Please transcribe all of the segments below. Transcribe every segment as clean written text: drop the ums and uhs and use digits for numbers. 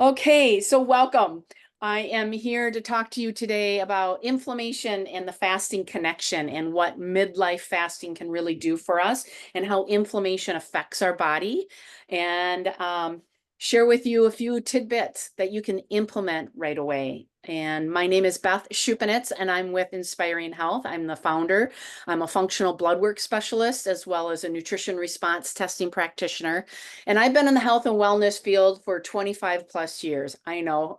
Okay, so welcome. I am here to talk to you today about inflammation and the fasting connection and what midlife fasting can really do for us and how inflammation affects our body, and share with you a few tidbits that you can implement right away. And my name is Beth Schupanitz, and I'm with Inspiring Health. I'm the founder. I'm a functional blood work specialist as well as a nutrition response testing practitioner. And I've been in the health and wellness field for 25 plus years. I know,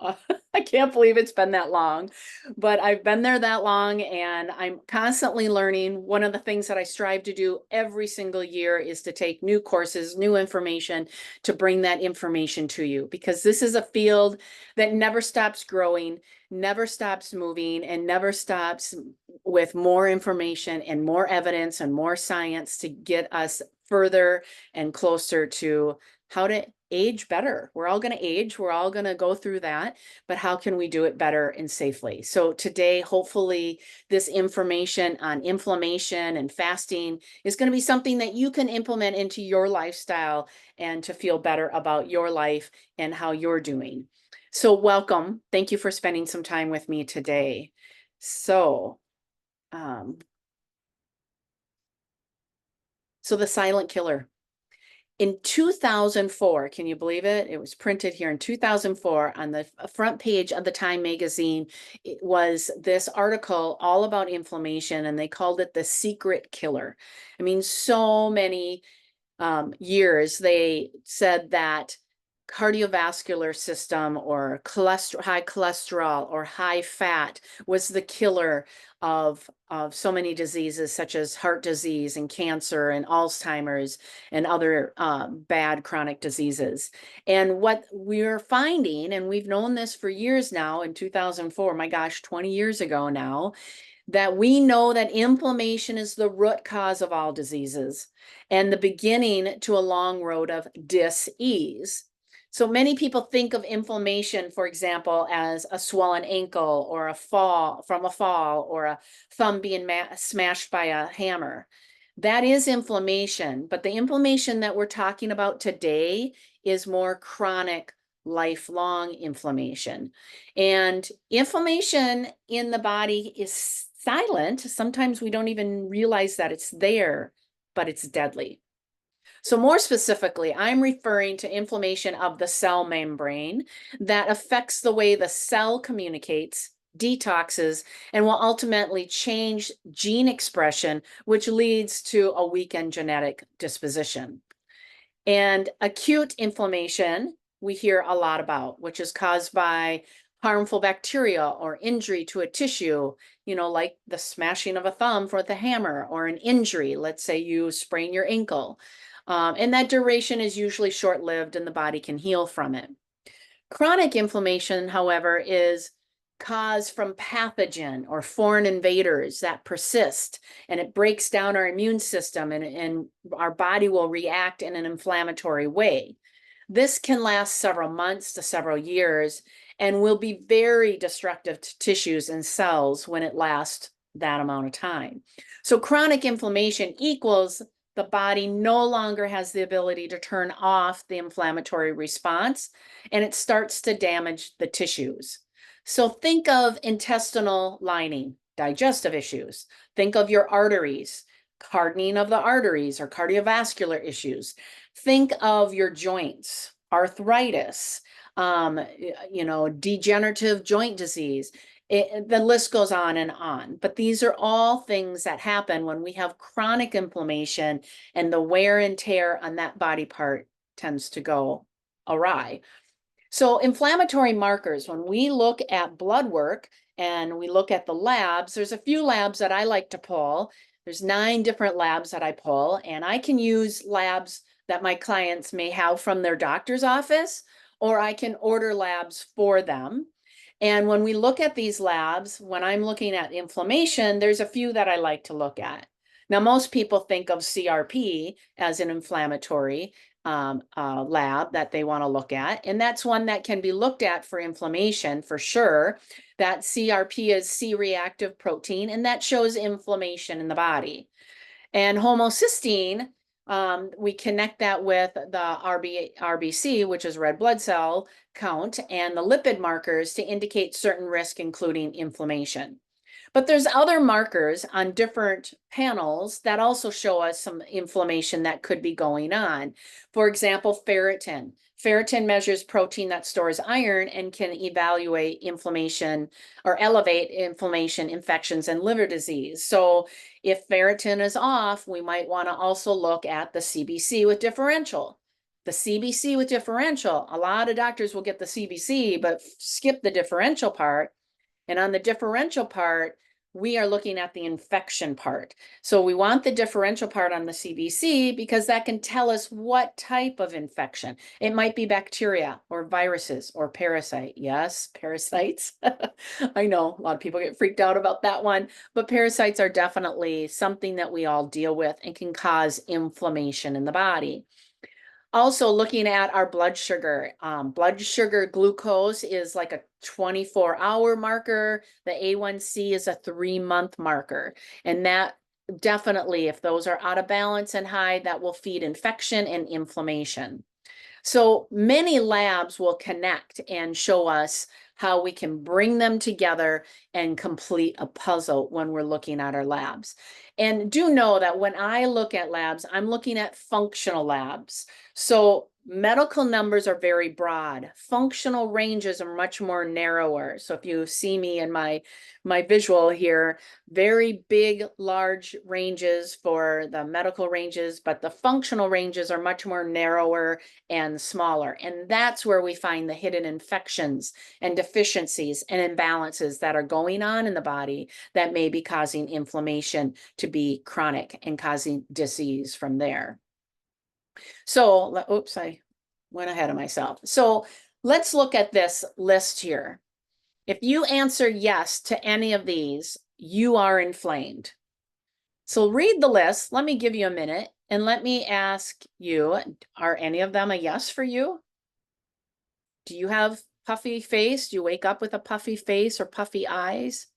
I can't believe it's been that long, but I've been there that long and I'm constantly learning. One of the things that I strive to do every single year is to take new courses, new information to bring that information to you, because this is a field that never stops growing, never stops moving, and never stops with more information and more evidence and more science to get us further and closer to how to age better. We're all going to age. We're all going to go through that, but how can we do it better and safely? So today, hopefully, this information on inflammation and fasting is going to be something that you can implement into your lifestyle and to feel better about your life and how you're doing. So welcome. Thank you for spending some time with me today. So, the silent killer. In 2004, can you believe it? It was printed here in 2004 on the front page of the Time magazine. It was this article all about inflammation, and they called it the secret killer. I mean, so many years they said that cardiovascular system or high cholesterol or high fat was the killer of so many diseases such as heart disease and cancer and Alzheimer's and other bad chronic diseases. And what we're finding, and we've known this for years now, in 2004, my gosh, 20 years ago now, that we know that inflammation is the root cause of all diseases and the beginning to a long road of dis-ease. So many people think of inflammation, for example, as a swollen ankle or a fall or a thumb being smashed by a hammer. That is inflammation, but the inflammation that we're talking about today is more chronic, lifelong inflammation. And inflammation in the body is silent. Sometimes we don't even realize that it's there, but it's deadly. So more specifically, I'm referring to inflammation of the cell membrane that affects the way the cell communicates, detoxes, and will ultimately change gene expression, which leads to a weakened genetic disposition. And acute inflammation, we hear a lot about, which is caused by harmful bacteria or injury to a tissue, like the smashing of a thumb with a hammer, or an injury. Let's say you sprain your ankle. And that duration is usually short-lived and the body can heal from it. Chronic inflammation, however, is caused from pathogen or foreign invaders that persist, and it breaks down our immune system, and our body will react in an inflammatory way. This can last several months to several years and will be very destructive to tissues and cells when it lasts that amount of time. So chronic inflammation equals the body no longer has the ability to turn off the inflammatory response, and it starts to damage the tissues. So think of intestinal lining, digestive issues. Think of your arteries, hardening of the arteries or cardiovascular issues. Think of your joints, arthritis, degenerative joint disease. The list goes on and on. But these are all things that happen when we have chronic inflammation, and the wear and tear on that body part tends to go awry. So inflammatory markers, when we look at blood work and we look at the labs, there's a few labs that I like to pull. There's 9 different labs that I pull, and I can use labs that my clients may have from their doctor's office, or I can order labs for them. And when we look at these labs, when I'm looking at inflammation, there's a few that I like to look at. Now, most people think of CRP as an inflammatory lab that they want to look at. And that's one that can be looked at for inflammation for sure. That CRP is C-reactive protein, and that shows inflammation in the body. And homocysteine, we connect that with the RBC, which is red blood cell count and the lipid markers to indicate certain risk, including inflammation. But there's other markers on different panels that also show us some inflammation that could be going on. For example, ferritin. Ferritin measures protein that stores iron and can evaluate inflammation or elevate inflammation, infections, and liver disease. So if ferritin is off, we might want to also look at the CBC with differential. The CBC with differential, a lot of doctors will get the CBC, but skip the differential part. And on the differential part, we are looking at the infection part. So we want the differential part on the CBC because that can tell us what type of infection. It might be bacteria or viruses or parasite. Yes, parasites. I know a lot of people get freaked out about that one, but parasites are definitely something that we all deal with and can cause inflammation in the body. Also looking at our blood sugar. Blood sugar glucose is like a 24-hour marker. The A1C is a 3-month marker. And that definitely, if those are out of balance and high, that will feed infection and inflammation. So many labs will connect and show us how we can bring them together and complete a puzzle when we're looking at our labs. And do know that when I look at labs, I'm looking at functional labs. So medical numbers are very broad. Functional ranges are much more narrower. So if you see me in my visual here, very big, large ranges for the medical ranges, but the functional ranges are much more narrower and smaller. And that's where we find the hidden infections and deficiencies and imbalances that are going on in the body that may be causing inflammation to be chronic and causing disease from there. So, oops, I went ahead of myself. So let's look at this list here. If you answer yes to any of these, you are inflamed. So read the list. Let me give you a minute and let me ask you, are any of them a yes for you? Do you have puffy face? Do you wake up with a puffy face or puffy eyes?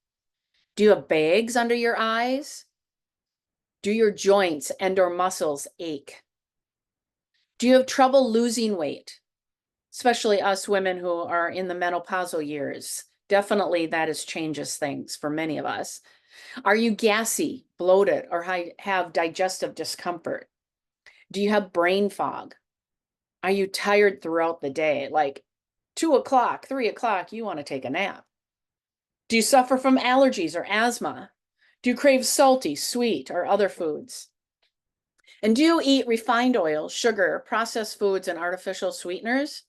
Do you have bags under your eyes? Do your joints and or muscles ache? Do you have trouble losing weight? Especially us women who are in the menopausal years. Definitely that changes things for many of us. Are you gassy, bloated, or have digestive discomfort? Do you have brain fog? Are you tired throughout the day? Like 2 o'clock, 3 o'clock, you want to take a nap. Do you suffer from allergies or asthma? Do you crave salty, sweet, or other foods? And do you eat refined oil, sugar, processed foods, and artificial sweeteners?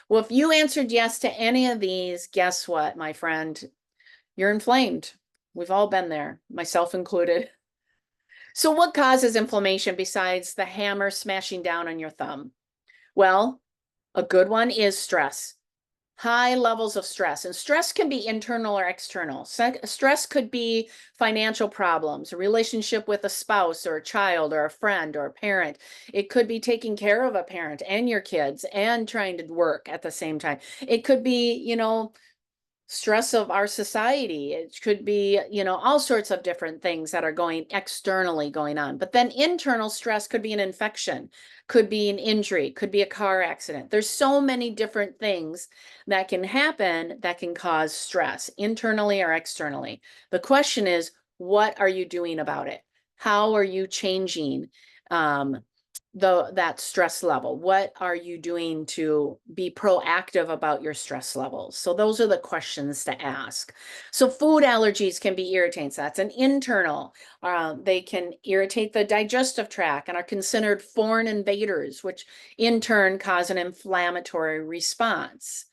Well, if you answered yes to any of these, guess what, my friend? You're inflamed. We've all been there, myself included. So what causes inflammation besides the hammer smashing down on your thumb? Well, a good one is stress. High levels of stress. And stress can be internal or external. Stress could be financial problems, a relationship with a spouse or a child or a friend or a parent. It could be taking care of a parent and your kids and trying to work at the same time. It could be, stress of our society. It could be, all sorts of different things that are going externally going on. But then internal stress could be an infection, could be an injury, could be a car accident. There's so many different things that can happen that can cause stress internally or externally. The question is, what are you doing about it? How are you changing that stress level? What are you doing to be proactive about your stress levels? So those are the questions to ask. So food allergies can be irritants. That's an internal. They can irritate the digestive tract and are considered foreign invaders, which in turn cause an inflammatory response.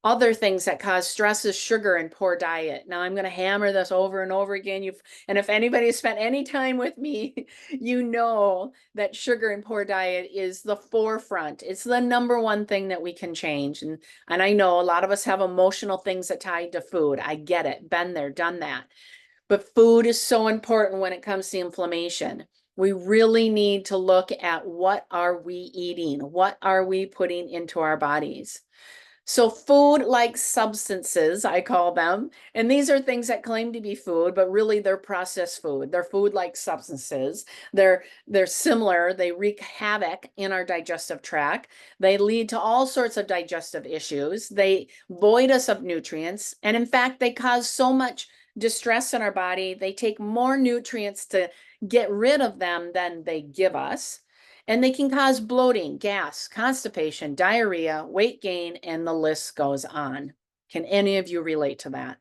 Other things that cause stress is sugar and poor diet. Now I'm going to hammer this over and over again. And if anybody has spent any time with me, you know that sugar and poor diet is the forefront. It's the number one thing that we can change. And I know a lot of us have emotional things that tied to food. I get it. Been there, done that. But food is so important when it comes to inflammation. We really need to look at what are we eating? What are we putting into our bodies? So food-like substances, I call them, and these are things that claim to be food, but really they're processed food. They're food-like substances. They're similar. They wreak havoc in our digestive tract. They lead to all sorts of digestive issues. They void us of nutrients, and in fact, they cause so much distress in our body. They take more nutrients to get rid of them than they give us. And they can cause bloating, gas, constipation, diarrhea, weight gain, and the list goes on. Can any of you relate to that?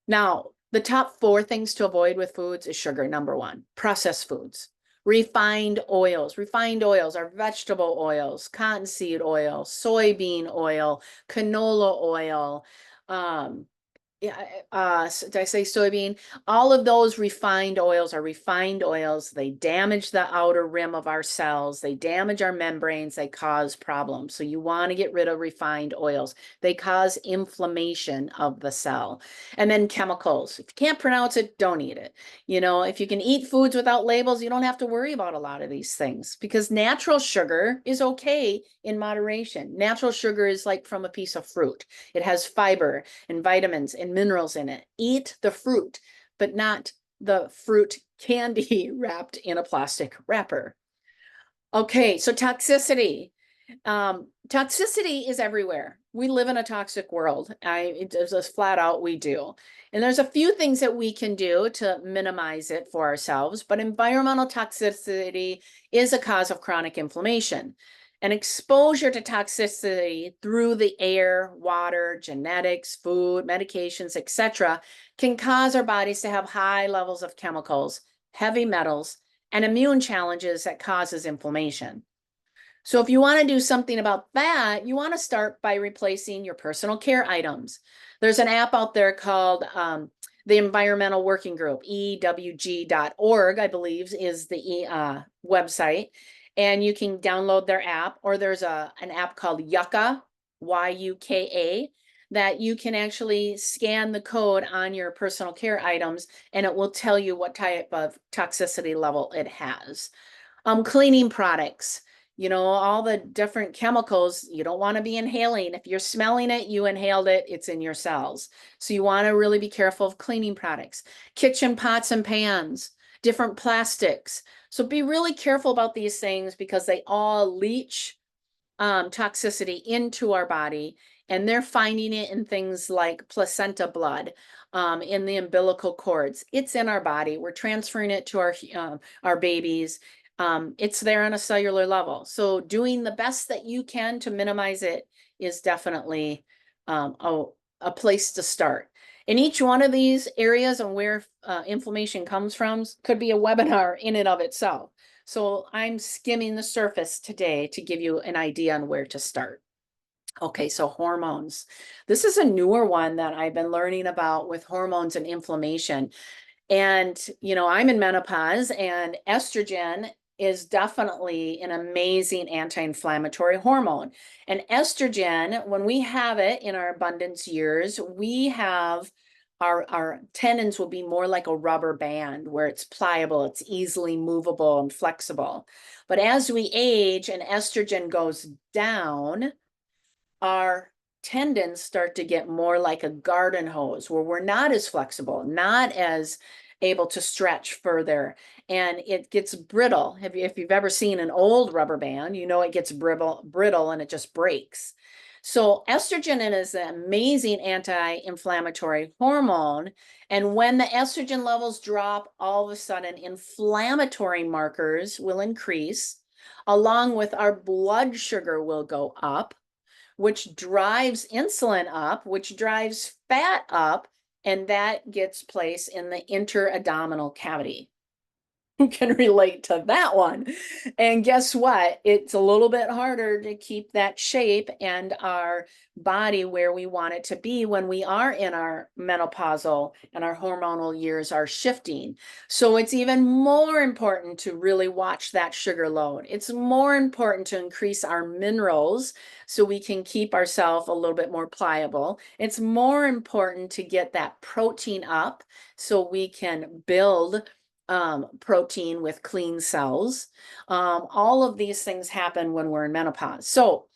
Now, the top 4 things to avoid with foods is sugar, number 1. Processed foods. Refined oils. Refined oils are vegetable oils, cottonseed oil, soybean oil, canola oil, did I say soybean? All of those refined oils are refined oils. They damage the outer rim of our cells. They damage our membranes. They cause problems. So you want to get rid of refined oils. They cause inflammation of the cell. And then chemicals. If you can't pronounce it, don't eat it. You know, if you can eat foods without labels, you don't have to worry about a lot of these things because natural sugar is okay in moderation. Natural sugar is like from a piece of fruit. It has fiber and vitamins and minerals in it. Eat the fruit, but not the fruit candy wrapped in a plastic wrapper. Okay, so toxicity. Toxicity is everywhere. We live in a toxic world. It's just flat out we do. And there's a few things that we can do to minimize it for ourselves, but environmental toxicity is a cause of chronic inflammation. And exposure to toxicity through the air, water, genetics, food, medications, etc., can cause our bodies to have high levels of chemicals, heavy metals, and immune challenges that causes inflammation. So if you want to do something about that, you want to start by replacing your personal care items. There's an app out there called the Environmental Working Group, EWG.org, I believe is the website. And you can download their app, or there's an app called Yucca, Y-U-K-A, that you can actually scan the code on your personal care items, and it will tell you what type of toxicity level it has. Cleaning products, you know, all the different chemicals you don't want to be inhaling. If you're smelling it, you inhaled it, it's in your cells. So you want to really be careful of cleaning products, kitchen pots and pans, different plastics. So be really careful about these things because they all leach toxicity into our body, and they're finding it in things like placenta blood, in the umbilical cords. It's in our body. We're transferring it to our babies. It's there on a cellular level. So doing the best that you can to minimize it is definitely a place to start. And each one of these areas and where inflammation comes from could be a webinar in and of itself. So I'm skimming the surface today to give you an idea on where to start. Okay, so hormones. This is a newer one that I've been learning about with hormones and inflammation. And, you know, I'm in menopause, and estrogen is definitely an amazing anti-inflammatory hormone. And estrogen, when we have it in our abundance years, we have our tendons will be more like a rubber band where it's pliable, it's easily movable and flexible. But as we age and estrogen goes down, our tendons start to get more like a garden hose where we're not as flexible, not as able to stretch further, and it gets brittle. If you've ever seen an old rubber band, you know it gets brittle and it just breaks. So estrogen is an amazing anti-inflammatory hormone, and when the estrogen levels drop, all of a sudden inflammatory markers will increase, along with our blood sugar will go up, which drives insulin up, which drives fat up, and that gets placed in the intra-abdominal cavity. Who can relate to that one? And guess what? It's a little bit harder to keep that shape and our body where we want it to be when we are in our menopausal and our hormonal years are shifting. So it's even more important to really watch that sugar load. It's more important to increase our minerals so we can keep ourselves a little bit more pliable. It's more important to get that protein up so we can build protein with clean cells. All of these things happen when we're in menopause. So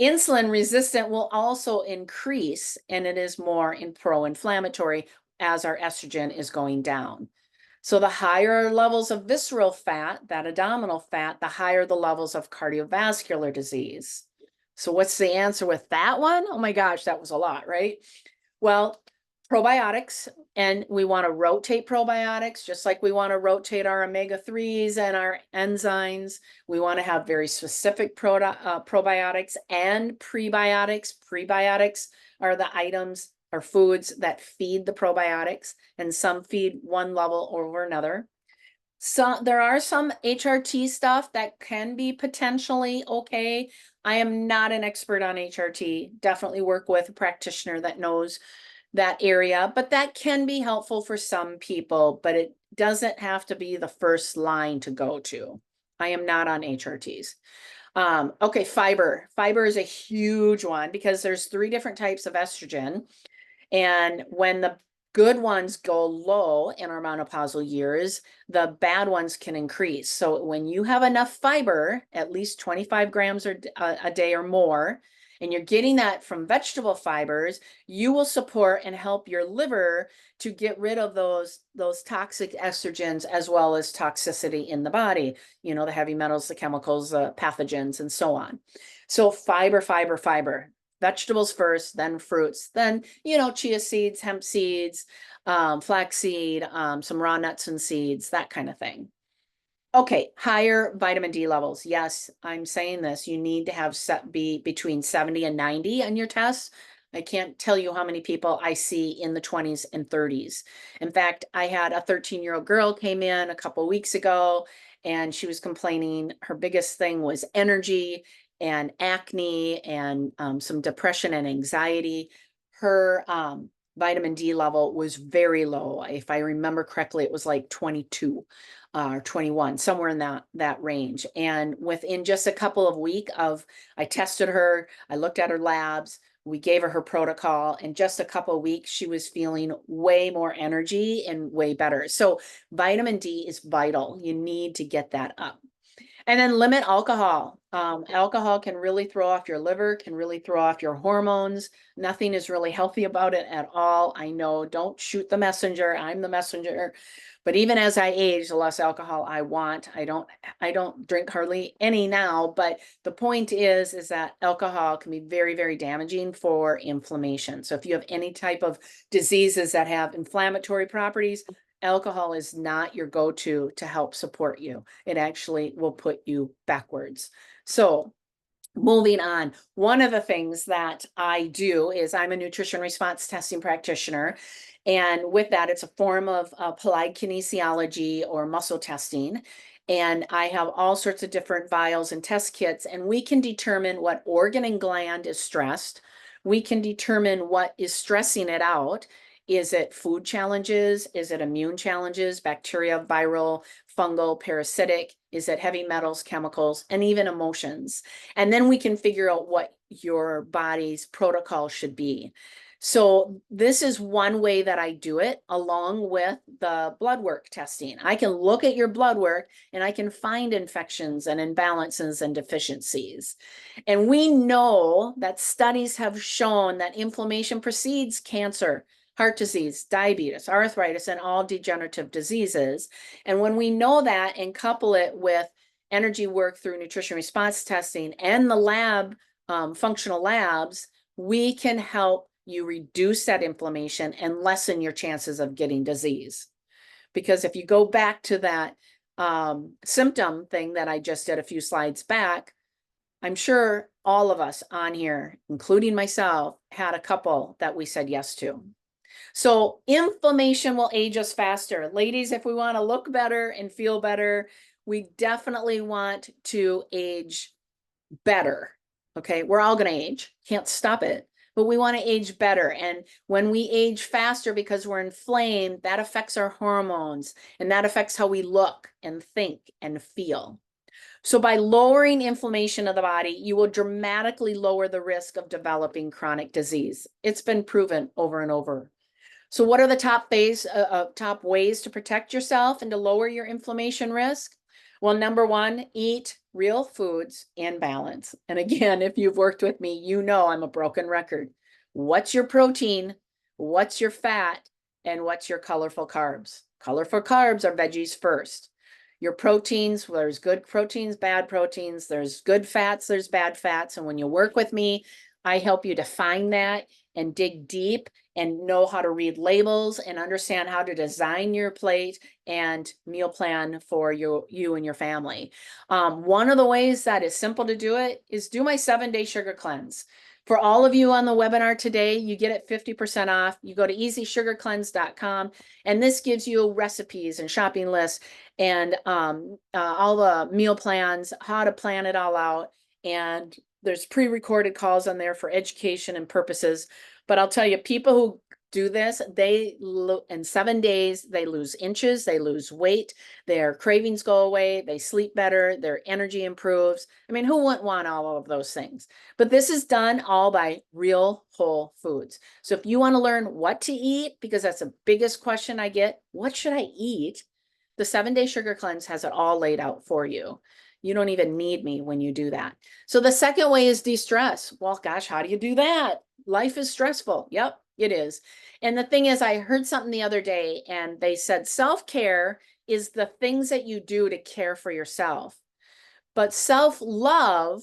Insulin resistant will also increase, and it is more pro-inflammatory as our estrogen is going down. So the higher levels of visceral fat, that abdominal fat, the higher the levels of cardiovascular disease. So what's the answer with that one? Oh my gosh, that was a lot, right? Well, probiotics, and we want to rotate probiotics just like we want to rotate our omega-3s and our enzymes. We want to have very specific probiotics and prebiotics. Prebiotics are the items or foods that feed the probiotics, and some feed one level over another. So there are some HRT stuff that can be potentially okay. I am not an expert on HRT. Definitely work with a practitioner that knows that area, but that can be helpful for some people, but it doesn't have to be the first line to go to. I am not on HRTs. Okay, fiber. Fiber is a huge one because there's 3 different types of estrogen. And when the good ones go low in our menopausal years, the bad ones can increase. So when you have enough fiber, at least 25 grams a day or more, and you're getting that from vegetable fibers, you will support and help your liver to get rid of those toxic estrogens as well as toxicity in the body, you know, the heavy metals, the chemicals, the pathogens, and so on. So fiber, fiber, fiber. Vegetables first, then fruits, then, you know, chia seeds, hemp seeds, flaxseed, some raw nuts and seeds, that kind of thing. Okay, higher vitamin D levels. Yes, I'm saying this. You need to have be between 70 and 90 on your tests. I can't tell you how many people I see in the 20s and 30s. In fact, I had a 13-year-old girl came in a couple weeks ago, and she was complaining her biggest thing was energy and acne and some depression and anxiety. Her vitamin D level was very low. If I remember correctly, it was like 22 or 21, somewhere in that range. And within just a couple of weeks I tested her, I looked at her labs, we gave her protocol, and just a couple of weeks, she was feeling way more energy and way better. So vitamin D is vital. You need to get that up. And then limit alcohol. Alcohol can really throw off your liver, can really throw off your hormones. Nothing is really healthy about it at all. I know, don't shoot the messenger. I'm the messenger. But even as I age, the less alcohol I want. I don't drink hardly any now, but the point is that alcohol can be very, very damaging for inflammation. So if you have any type of diseases that have inflammatory properties, alcohol is not your go-to to help support you. It actually will put you backwards. So moving on, one of the things that I do is I'm a nutrition response testing practitioner. And with that, it's a form of applied kinesiology or muscle testing. And I have all sorts of different vials and test kits, and we can determine what organ and gland is stressed. We can determine what is stressing it out. Is it food challenges? Is it immune challenges, bacteria, viral, fungal, parasitic? Is it heavy metals, chemicals, and even emotions? And then we can figure out what your body's protocol should be. So this is one way that I do it, along with the blood work testing. I can look at your blood work and I can find infections and imbalances and deficiencies. And we know that studies have shown that inflammation precedes cancer, heart disease, diabetes, arthritis, and all degenerative diseases. And when we know that and couple it with energy work through nutrition response testing and the lab, functional labs, we can help you reduce that inflammation and lessen your chances of getting disease. Because if you go back to that symptom thing that I just did a few slides back, I'm sure all of us on here, including myself, had a couple that we said yes to. So inflammation will age us faster. Ladies, if we want to look better and feel better, we definitely want to age better. Okay, we're all going to age. Can't stop it. But we want to age better. And when we age faster because we're inflamed, that affects our hormones, and that affects how we look and think and feel. So by lowering inflammation of the body, you will dramatically lower the risk of developing chronic disease. It's been proven over and over. So what are the top ways to protect yourself and to lower your inflammation risk? Well, number one, eat real foods in balance. And again, if you've worked with me, you know I'm a broken record. What's your protein? What's your fat? And what's your colorful carbs? Colorful carbs are veggies first. Your proteins, there's good proteins, bad proteins, there's good fats, there's bad fats. And when you work with me, I help you define that and dig deep and know how to read labels and understand how to design your plate and meal plan for you and your family. One of the ways that is simple to do it is do my 7-day sugar cleanse. For all of you on the webinar today, you get it 50% off. You go to easysugarcleanse.com, and this gives you recipes and shopping lists and all the meal plans, how to plan it all out. And there's pre-recorded calls on there for education and purposes. But I'll tell you, people who do this, in 7 days, they lose inches, they lose weight, their cravings go away, they sleep better, their energy improves. I mean, who wouldn't want all of those things? But this is done all by real whole foods. So if you want to learn what to eat, because that's the biggest question I get, what should I eat? The 7-day sugar cleanse has it all laid out for you. You don't even need me when you do that. So the second way is de-stress. Well, gosh, how do you do that? Life is stressful. Yep, it is. And the thing is, I heard something the other day and they said self-care is the things that you do to care for yourself. But self-love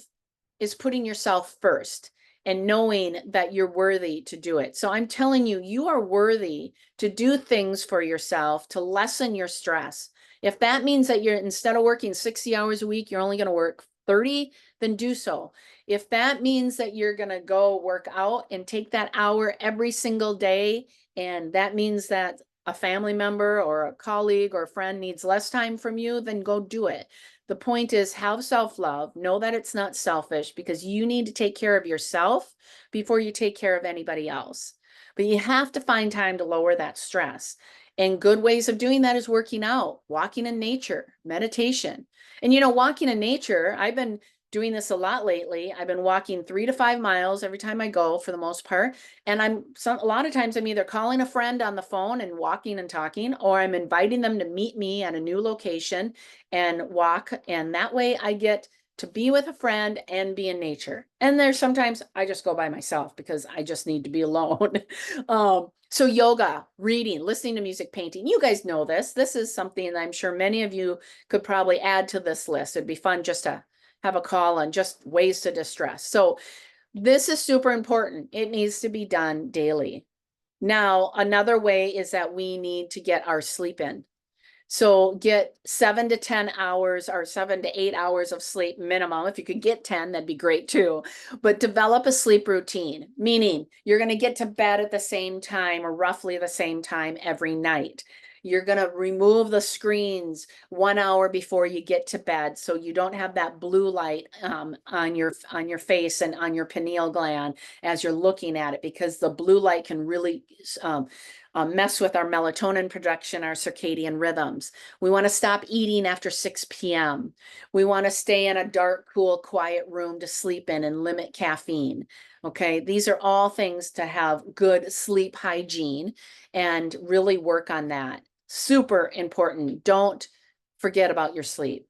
is putting yourself first and knowing that you're worthy to do it. So I'm telling you, you are worthy to do things for yourself to lessen your stress. If that means that you're, instead of working 60 hours a week, you're only going to work 30, then do so. If that means that you're going to go work out and take that hour every single day, and that means that a family member or a colleague or a friend needs less time from you, then go do it. The point is, have self-love, know that it's not selfish, because you need to take care of yourself before you take care of anybody else. But you have to find time to lower that stress. And good ways of doing that is working out, walking in nature, meditation. And walking in nature, I've been doing this a lot lately. I've been walking 3 to 5 miles every time I go, for the most part. And a lot of times I'm either calling a friend on the phone and walking and talking, or I'm inviting them to meet me at a new location and walk. And that way I get to be with a friend and be in nature. And there's sometimes I just go by myself because I just need to be alone. So yoga, reading, listening to music, painting. You guys know this. This is something that I'm sure many of you could probably add to this list. It'd be fun just to have a call on just ways to distress. So this is super important. It needs to be done daily. Now, another way is that we need to get our sleep in. So get 7 to 10 hours or 7 to 8 hours of sleep minimum. If you could get 10, that'd be great too. But develop a sleep routine, meaning you're going to get to bed at the same time or roughly the same time every night. You're going to remove the screens 1 hour before you get to bed, so you don't have that blue light on your face and on your pineal gland as you're looking at it, because the blue light can really mess with our melatonin production, our circadian rhythms. We want to stop eating after 6 p.m. We want to stay in a dark, cool, quiet room to sleep in and limit caffeine. Okay, these are all things to have good sleep hygiene and really work on that. Super important. Don't forget about your sleep.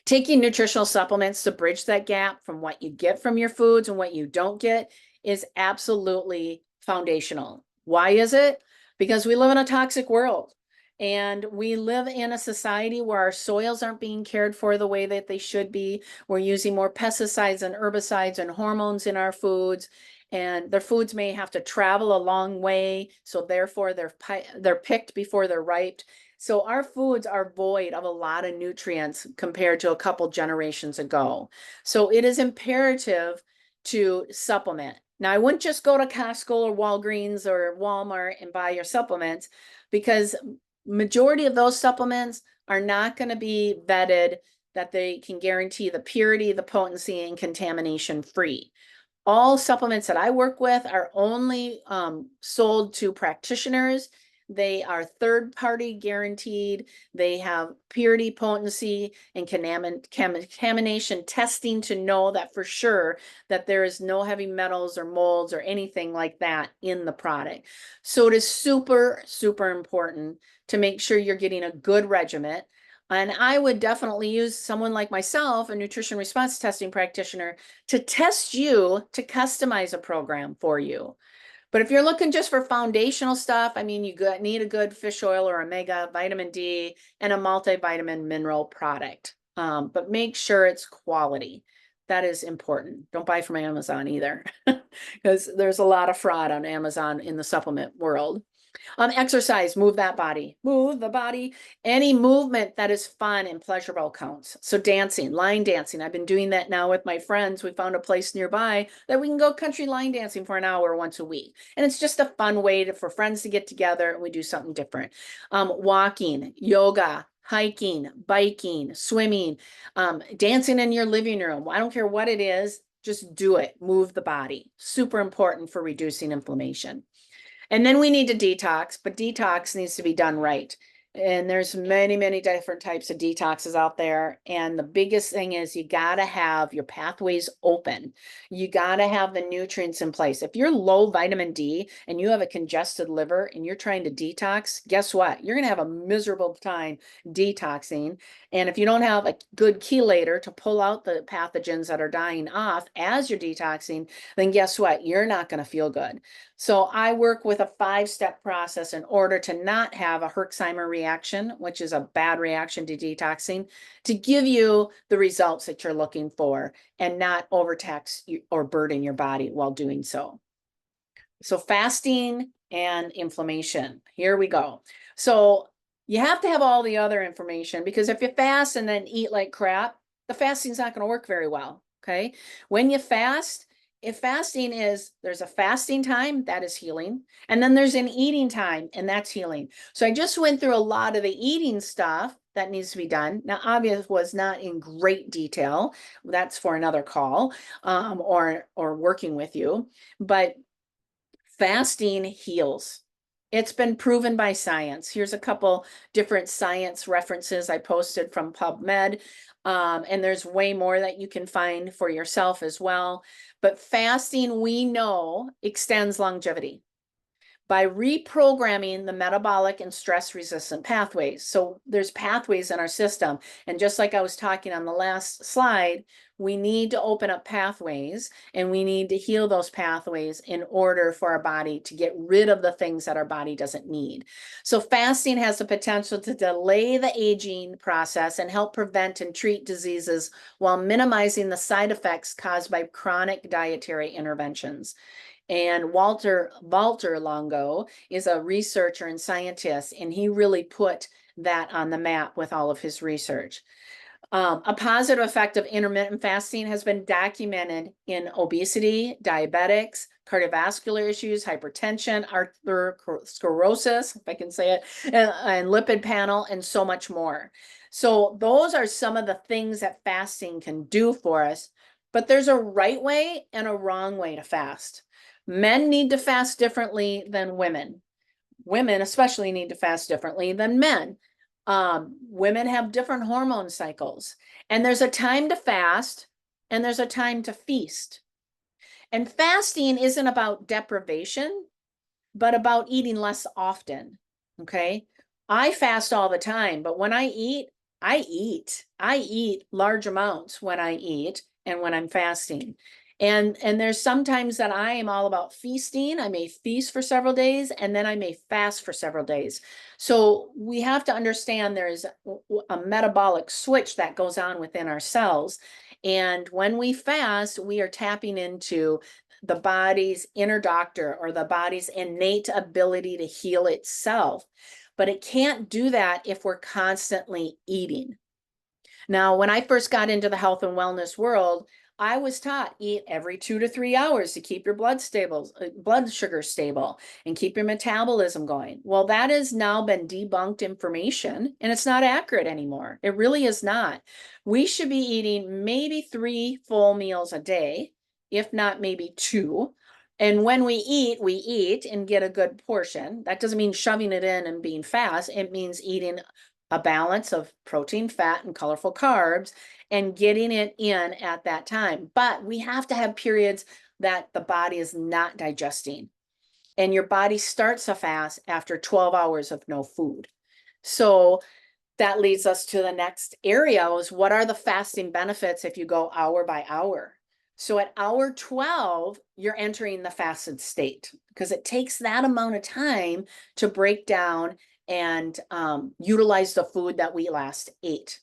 Taking nutritional supplements to bridge that gap from what you get from your foods and what you don't get is absolutely foundational. Why is it? Because we live in a toxic world, and we live in a society where our soils aren't being cared for the way that they should be. We're using more pesticides and herbicides and hormones in our foods, and their foods may have to travel a long way, so therefore they're picked before they're ripe. So our foods are void of a lot of nutrients compared to a couple generations ago. So it is imperative to supplement. Now, I wouldn't just go to Costco or Walgreens or Walmart and buy your supplements, because majority of those supplements are not going to be vetted that they can guarantee the purity, the potency, and contamination free. All supplements that I work with are only sold to practitioners. They are third-party guaranteed. They have purity, potency, and contamination testing to know that for sure that there is no heavy metals or molds or anything like that in the product. So it is super, super important to make sure you're getting a good regimen. And I would definitely use someone like myself, a nutrition response testing practitioner, to test you to customize a program for you. But if you're looking just for foundational stuff, I mean, need a good fish oil or omega, vitamin D, and a multivitamin mineral product. But make sure it's quality. That is important. Don't buy from Amazon either, because there's a lot of fraud on Amazon in the supplement world. Exercise, move that body, move the body. Any movement that is fun and pleasurable counts. So dancing, line dancing. I've been doing that now with my friends. We found a place nearby that we can go country line dancing for an hour once a week. And it's just a fun way for friends to get together and we do something different. Walking, yoga, hiking, biking, swimming, dancing in your living room. I don't care what it is, just do it. Move the body. Super important for reducing inflammation. And then we need to detox, but detox needs to be done right. And there's many, many different types of detoxes out there. And the biggest thing is you got to have your pathways open. You got to have the nutrients in place. If you're low vitamin D and you have a congested liver and you're trying to detox, guess what? You're going to have a miserable time detoxing. And if you don't have a good chelator to pull out the pathogens that are dying off as you're detoxing, then guess what? You're not going to feel good. So I work with a 5-step process in order to not have a Herxheimer reaction, which is a bad reaction to detoxing, to give you the results that you're looking for and not overtax or burden your body while doing so. So fasting and inflammation. Here we go. So you have to have all the other information, because if you fast and then eat like crap, the fasting's not going to work very well. Okay. When you fast, if fasting is, there's a fasting time, that is healing. And then there's an eating time, and that's healing. So I just went through a lot of the eating stuff that needs to be done. Now, obviously, was not in great detail. That's for another call, or working with you. But fasting heals. It's been proven by science. Here's a couple different science references I posted from PubMed. And there's way more that you can find for yourself as well. But fasting, we know, extends longevity by reprogramming the metabolic and stress resistant pathways. So there's pathways in our system. And just like I was talking on the last slide, we need to open up pathways and we need to heal those pathways in order for our body to get rid of the things that our body doesn't need. So fasting has the potential to delay the aging process and help prevent and treat diseases while minimizing the side effects caused by chronic dietary interventions. And Walter Longo is a researcher and scientist, and he really put that on the map with all of his research. A positive effect of intermittent fasting has been documented in obesity, diabetics, cardiovascular issues, hypertension, atherosclerosis, if I can say it, and lipid panel, and so much more. So those are some of the things that fasting can do for us, but there's a right way and a wrong way to fast. Men need to fast differently than women. Women especially need to fast differently than men. Women have different hormone cycles, and there's a time to fast and there's a time to feast. And fasting isn't about deprivation, but about eating less often. Okay. I fast all the time, but when I eat, I eat large amounts when I eat and when I'm fasting. And there's sometimes that I am all about feasting. I may feast for several days and then I may fast for several days. So we have to understand there's a metabolic switch that goes on within our cells. And when we fast, we are tapping into the body's inner doctor, or the body's innate ability to heal itself. But it can't do that if we're constantly eating. Now, when I first got into the health and wellness world, I was taught eat every 2 to 3 hours to keep your blood sugar stable and keep your metabolism going. Well, that has now been debunked information, and it's not accurate anymore. It really is not. We should be eating maybe 3 full meals a day, if not maybe 2. And when we eat and get a good portion. That doesn't mean shoving it in and being fast. It means eating a balance of protein, fat, and colorful carbs and getting it in at that time. But we have to have periods that the body is not digesting. And your body starts a fast after 12 hours of no food. So that leads us to the next area is what are the fasting benefits if you go hour by hour? So at hour 12, you're entering the fasted state because it takes that amount of time to break down and utilize the food that we last ate.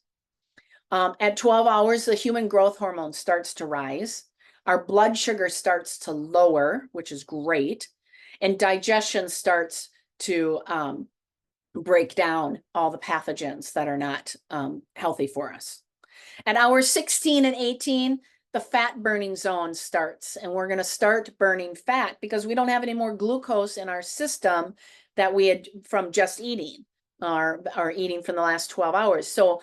At 12 hours, the human growth hormone starts to rise. Our blood sugar starts to lower, which is great. And digestion starts to break down all the pathogens that are not healthy for us. At hours 16 and 18, the fat burning zone starts, and we're going to start burning fat because we don't have any more glucose in our system that we had from just eating or eating from the last 12 hours. So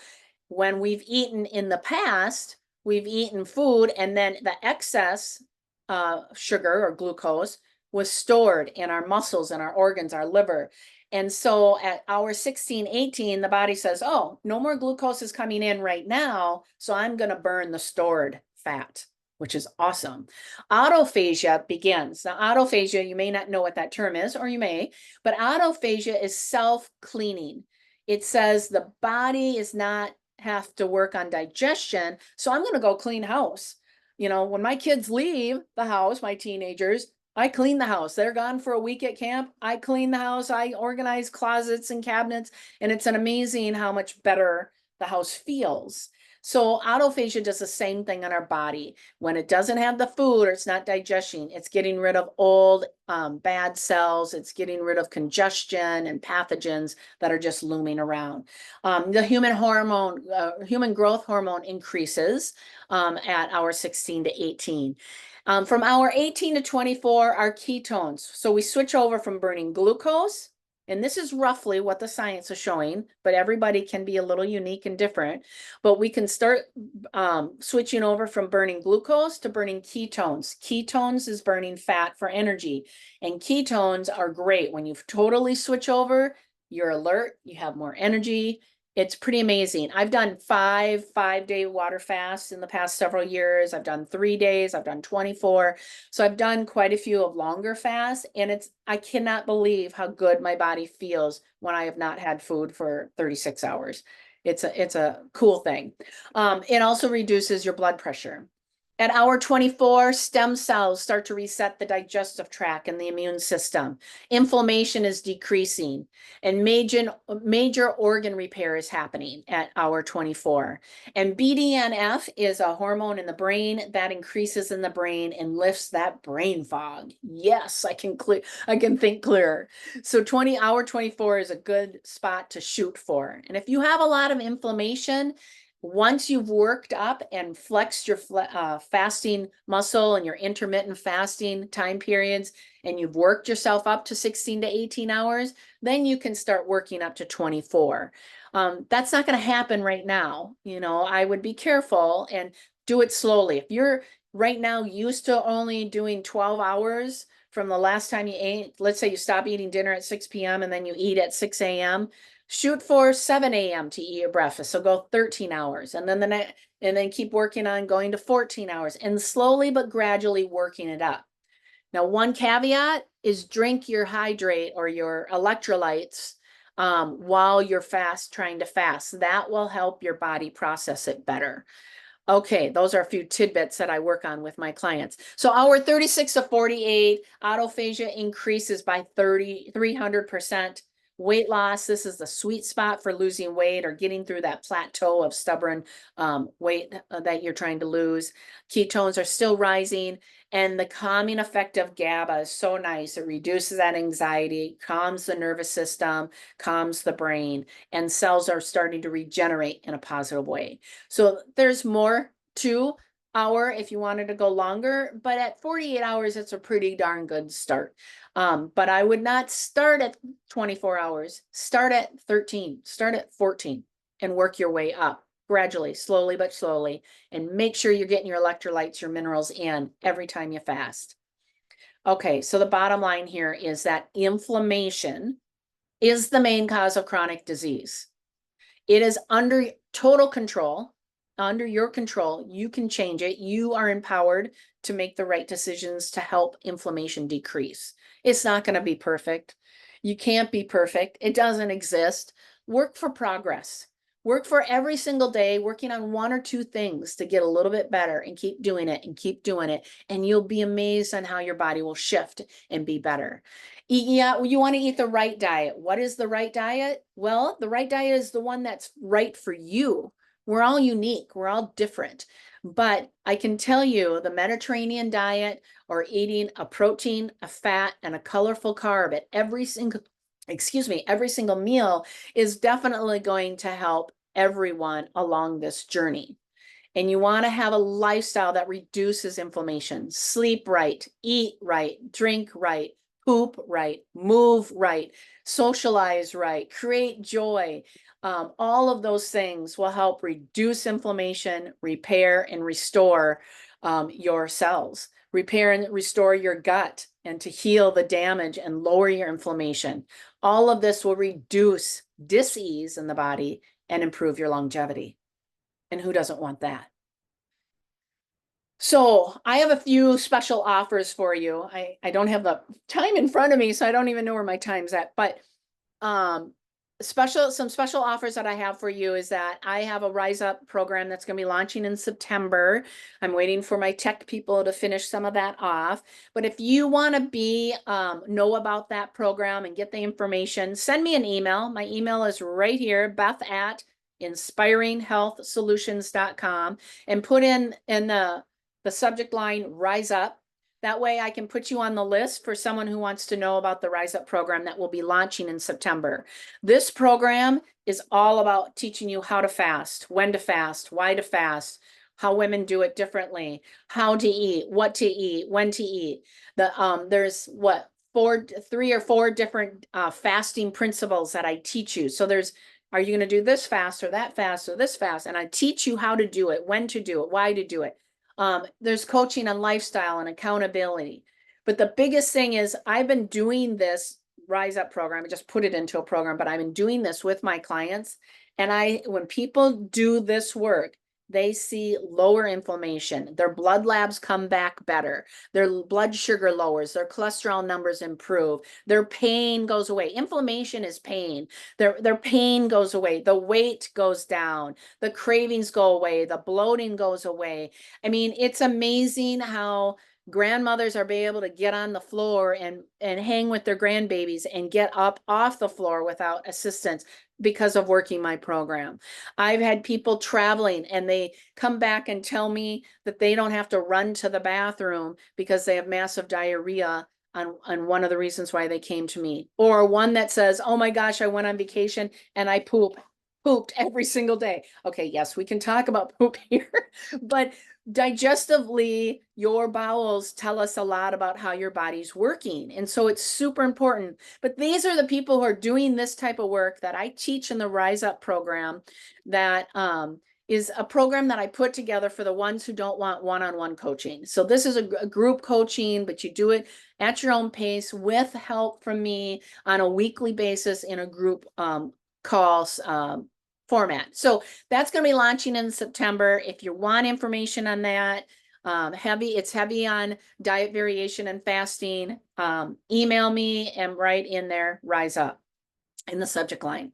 when we've eaten in the past, we've eaten food and then the excess sugar or glucose was stored in our muscles and our organs, our liver. And so at hour 16, 18, the body says, oh, no more glucose is coming in right now. So I'm going to burn the stored fat, which is awesome. Autophagia begins. Now, autophagia, you may not know what that term is, or you may, but autophagia is self-cleaning. It says the body is not have to work on digestion. So I'm going to go clean house. You know, when my kids leave the house, my teenagers, I clean the house. They're gone for a week at camp. I clean the house. I organize closets and cabinets. And it's an amazing how much better the house feels. So autophagia does the same thing on our body. When it doesn't have the food or it's not digesting, it's getting rid of old bad cells. It's getting rid of congestion and pathogens that are just looming around. The human hormone, human growth hormone increases at hour 16 to 18. From hour 18 to 24 are ketones. So we switch over from burning glucose, and this is roughly what the science is showing, but everybody can be a little unique and different. But we can start switching over from burning glucose to burning ketones. Ketones is burning fat for energy, and ketones are great. When you totally switch over, you're alert, you have more energy. It's pretty amazing. I've done five-day water fasts in the past several years. I've done 3 days. I've done 24. So I've done quite a few of longer fasts, and I cannot believe how good my body feels when I have not had food for 36 hours. It's a cool thing. It also reduces your blood pressure. At hour 24, stem cells start to reset the digestive tract and the immune system. Inflammation is decreasing, and major organ repair is happening at hour 24. And BDNF is a hormone in the brain that increases in the brain and lifts that brain fog. Yes, I can think clearer. So hour 24 is a good spot to shoot for. And if you have a lot of inflammation, once you've worked up and flexed your fasting muscle and your intermittent fasting time periods, and you've worked yourself up to 16 to 18 hours, then you can start working up to 24. That's not going to happen right now. You know, I would be careful and do it slowly. If you're right now used to only doing 12 hours from the last time you ate, let's say you stop eating dinner at 6 p.m. and then you eat at 6 a.m., shoot for 7 a.m. to eat your breakfast. So go 13 hours and then keep working on going to 14 hours and slowly but gradually working it up. Now, one caveat is drink your hydrate or your electrolytes while you're trying to fast. That will help your body process it better. Okay, those are a few tidbits that I work on with my clients. So hour 36 to 48, autophagia increases by 300%. Weight loss, this is the sweet spot for losing weight or getting through that plateau of stubborn weight that you're trying to lose. Ketones are still rising, and the calming effect of GABA is so nice. It reduces that anxiety, calms the nervous system, calms the brain, and cells are starting to regenerate in a positive way. So there's more to hour if you wanted to go longer, but at 48 hours, it's a pretty darn good start. But I would not start at 24 hours, start at 13, start at 14 and work your way up gradually, slowly but slowly, and make sure you're getting your electrolytes, your minerals in every time you fast. Okay, so the bottom line here is that inflammation is the main cause of chronic disease. It is under total control. Under your control, you can change it. You are empowered to make the right decisions to help inflammation decrease. It's not going to be perfect. You can't be perfect. It doesn't exist. Work for progress. Work for every single day, working on one or two things to get a little bit better, and keep doing it and keep doing it. And you'll be amazed on how your body will shift and be better. Yeah, you want to eat the right diet. What is the right diet? Well, the right diet is the one that's right for you. We're all unique. We're all different. But I can tell you the Mediterranean diet, or eating a protein, a fat, and a colorful carb at every single meal, is definitely going to help everyone along this journey. And you want to have a lifestyle that reduces inflammation. Sleep right, eat right, drink right, poop right, move right, socialize right, create joy. All of those things will help reduce inflammation, repair and restore your cells, repair and restore your gut, and to heal the damage and lower your inflammation. All of this will reduce dis-ease in the body and improve your longevity. And who doesn't want that? So I have a few special offers for you. I don't have the time in front of me, so I don't even know where my time's at. But some special offers that I have for you is that I have a Rise Up program that's going to be launching in September. I'm waiting for my tech people to finish some of that off. But if you want to know about that program and get the information, send me an email. My email is right here, beth@inspiringhealthsolutions.com, and put in the subject line Rise Up. That way I can put you on the list for someone who wants to know about the Rise Up program that will be launching in September. This program is all about teaching you how to fast, when to fast, why to fast, how women do it differently, how to eat, what to eat, when to eat. There's three or four different fasting principles that I teach you. So are you going to do this fast or that fast or this fast? And I teach you how to do it, when to do it, why to do it. There's coaching on lifestyle and accountability. But the biggest thing is I've been doing this Rise Up program. I just put it into a program, but I've been doing this with my clients. And when people do this work, they see lower inflammation. Their blood labs come back better. Their blood sugar lowers. Their cholesterol numbers improve. Their pain goes away. Inflammation is pain. Their pain goes away. The weight goes down. The cravings go away. The bloating goes away. I mean, it's amazing how grandmothers are be able to get on the floor and hang with their grandbabies and get up off the floor without assistance because of working my program. I've had people traveling and they come back and tell me that they don't have to run to the bathroom because they have massive diarrhea on one of the reasons why they came to me. Or one that says, oh my gosh, I went on vacation and I pooped every single day. Okay, yes, we can talk about poop here, but digestively, your bowels tell us a lot about how your body's working. And so it's super important. But these are the people who are doing this type of work that I teach in the Rise Up program, that is a program that I put together for the ones who don't want one-on-one coaching. So this is a group coaching, but you do it at your own pace with help from me on a weekly basis in a group calls format. So that's going to be launching in September. If you want information on that, it's heavy on diet variation and fasting. Email me and write in there, Rise Up, in the subject line.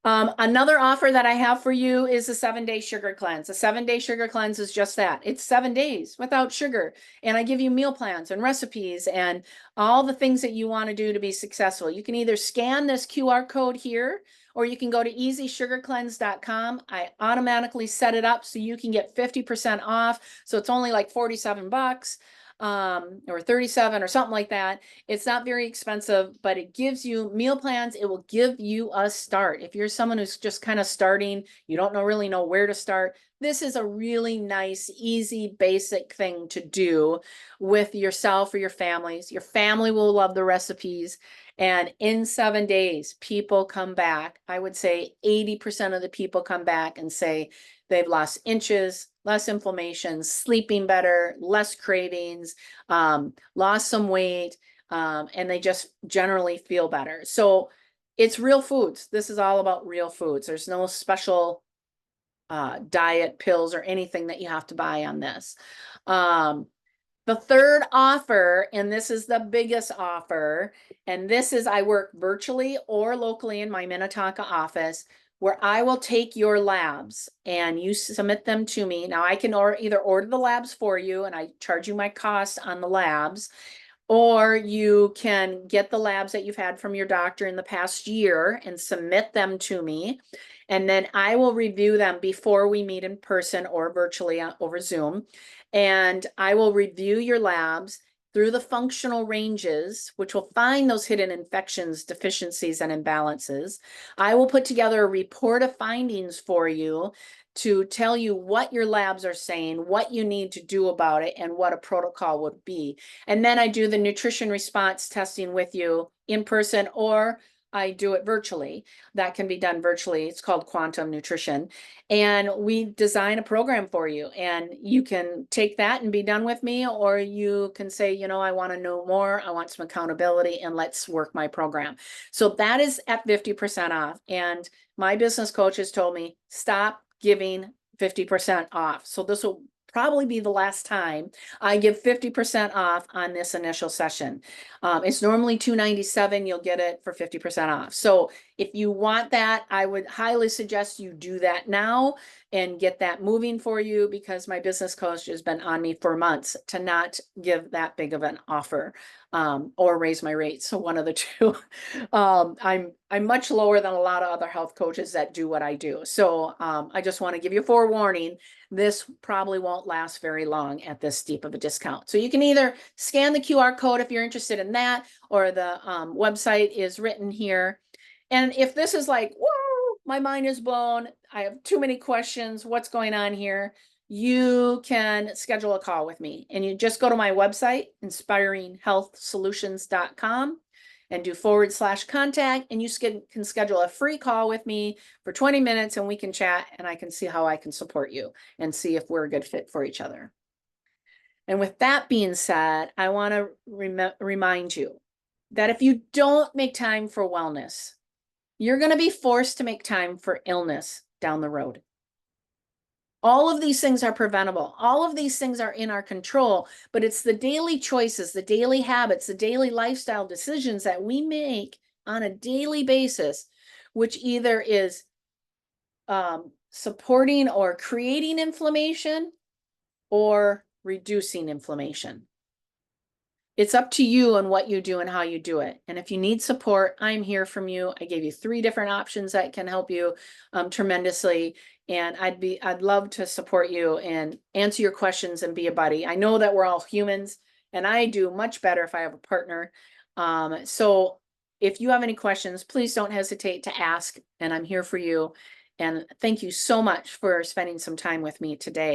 Another offer that I have for you is a 7-day sugar cleanse. A 7-day sugar cleanse is just that. It's 7 days without sugar. And I give you meal plans and recipes and all the things that you want to do to be successful. You can either scan this QR code here, or you can go to easysugarcleanse.com. I automatically set it up so you can get 50% off. So it's only like 47 bucks. Or 37 or something like that. It's not very expensive, but it gives you meal plans. It will give you a start. If you're someone who's just kind of starting, you don't really know where to start, this is a really nice, easy, basic thing to do with yourself or your families. Your family will love the recipes. And in 7 days, people come back. I would say 80% of the people come back and say they've lost inches, less inflammation, sleeping better, less cravings, lost some weight, and they just generally feel better. So it's real foods. This is all about real foods. There's no special diet pills or anything that you have to buy on this. The third offer, and this is the biggest offer, and this is I work virtually or locally in my Minnetonka office. where I will take your labs and you submit them to me. Now I can either order the labs for you and I charge you my cost on the labs, or you can get the labs that you've had from your doctor in the past year and submit them to me. And then I will review them before we meet in person or virtually over Zoom. And I will review your labs through the functional ranges, which will find those hidden infections, deficiencies, and imbalances. I will put together a report of findings for you to tell you what your labs are saying, what you need to do about it, and what a protocol would be. And then I do the nutrition response testing with you in person, or I do it virtually. That can be done virtually. It's called quantum nutrition. And we design a program for you. And you can take that and be done with me, or you can say, you know, I want to know more. I want some accountability, and let's work my program. So that is at 50% off. And my business coach has told me, stop giving 50% off. So this will probably be the last time I give 50% off on this initial session. It's normally $297. You'll get it for 50% off. So if you want that, I would highly suggest you do that now and get that moving for you, because my business coach has been on me for months to not give that big of an offer or raise my rates. So one of the two. I'm much lower than a lot of other health coaches that do what I do. So I just want to give you a forewarning. This probably won't last very long at this steep of a discount. So you can either scan the QR code if you're interested in that, or the website is written here. And if this is like, whoa, my mind is blown, I have too many questions, what's going on here? You can schedule a call with me, and you just go to my website, inspiringhealthsolutions.com, and do /contact, and you can schedule a free call with me for 20 minutes, and we can chat, and I can see how I can support you and see if we're a good fit for each other. And with that being said, I want to remind you that if you don't make time for wellness, you're going to be forced to make time for illness down the road. All of these things are preventable. All of these things are in our control, but it's the daily choices, the daily habits, the daily lifestyle decisions that we make on a daily basis, which either is supporting or creating inflammation or reducing inflammation. It's up to you and what you do and how you do it. And if you need support, I'm here from you. I gave you 3 different options that can help you tremendously. And I'd love to support you and answer your questions and be a buddy. I know that we're all humans, and I do much better if I have a partner. So if you have any questions, please don't hesitate to ask, and I'm here for you. And thank you so much for spending some time with me today.